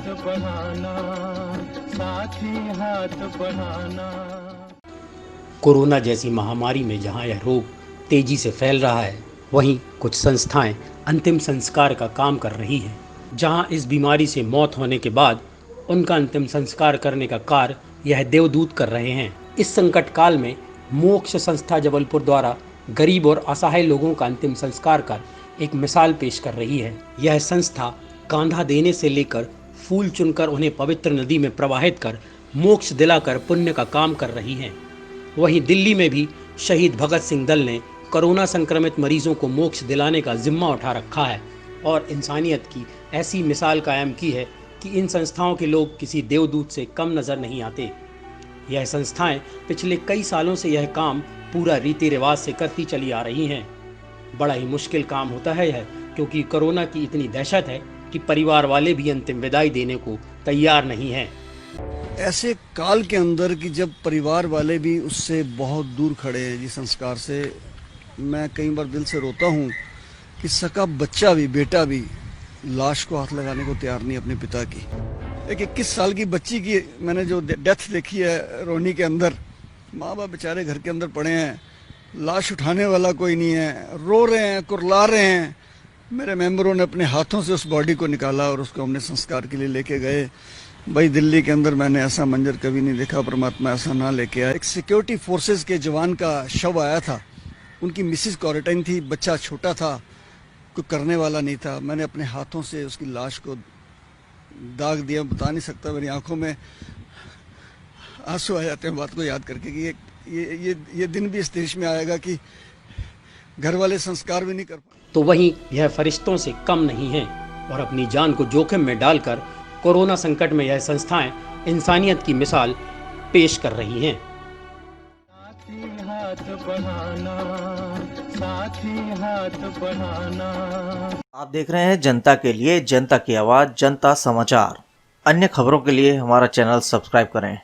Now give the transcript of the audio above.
हाथ बढ़ाना, साथी हाथ बढ़ाना। कोरोना जैसी महामारी में जहां यह रोग तेजी से फैल रहा है, वहीं कुछ संस्थाएं अंतिम संस्कार का काम कर रही हैं। जहां इस बीमारी से मौत होने के बाद उनका अंतिम संस्कार करने का कार्य यह देवदूत कर रहे हैं। इस संकट काल में मोक्ष संस्था जबलपुर द्वारा गरीब और असहाय लोगों का अंतिम संस्कार कर एक मिसाल पेश कर रही है। यह संस्था कांधा देने से लेकर फूल चुनकर उन्हें पवित्र नदी में प्रवाहित कर मोक्ष दिलाकर पुण्य का काम कर रही है। वहीं दिल्ली में भी शहीद भगत सिंह दल ने कोरोना संक्रमित मरीजों को मोक्ष दिलाने का जिम्मा उठा रखा है और इंसानियत की ऐसी मिसाल कायम की है कि इन संस्थाओं के लोग किसी देवदूत से कम नजर नहीं आते। यह संस्थाएं पिछले कई सालों से यह काम पूरा रीति रिवाज से करती चली आ रही हैं। बड़ा ही मुश्किल काम होता है यह, क्योंकि कोरोना की इतनी दहशत है कि परिवार वाले भी अंतिम विदाई देने को तैयार नहीं हैं। ऐसे काल के अंदर कि जब परिवार वाले भी उससे बहुत दूर खड़े हैं जी संस्कार से, मैं कई बार दिल से रोता हूँ कि सका बच्चा भी, बेटा भी लाश को हाथ लगाने को तैयार नहीं अपने पिता की। एक 21 साल की बच्ची की मैंने जो डेथ देखी है रोनी के अंदर, माँ बाप बेचारे घर के अंदर पड़े हैं, लाश उठाने वाला कोई नहीं है, रो रहे हैं, कुरला रहे हैं। मेरे मेंबरों ने अपने हाथों से उस बॉडी को निकाला और उसको हमने संस्कार के लिए लेके गए। भाई दिल्ली के अंदर मैंने ऐसा मंजर कभी नहीं देखा, परमात्मा ऐसा ना लेके आया। एक सिक्योरिटी फोर्सेस के जवान का शव आया था, उनकी मिसिस क्वारंटाइन थी, बच्चा छोटा था, कोई करने वाला नहीं था। मैंने अपने हाथों से उसकी लाश को दाग दिया, बता नहीं सकता, मेरी आंखों में आंसू आ जाते हैं बात को याद करके कि ये दिन भी इस देश में आएगा कि घर वाले संस्कार भी नहीं कर पाए। तो वहीं यह फरिश्तों से कम नहीं है और अपनी जान को जोखिम में डालकर कोरोना संकट में यह संस्थाएं इंसानियत की मिसाल पेश कर रही हैं। साथी हाथ बढ़ाना, साथी हाथ बढ़ाना। आप देख रहे हैं जनता के लिए, जनता की आवाज, जनता समाचार। अन्य खबरों के लिए हमारा चैनल सब्सक्राइब करें।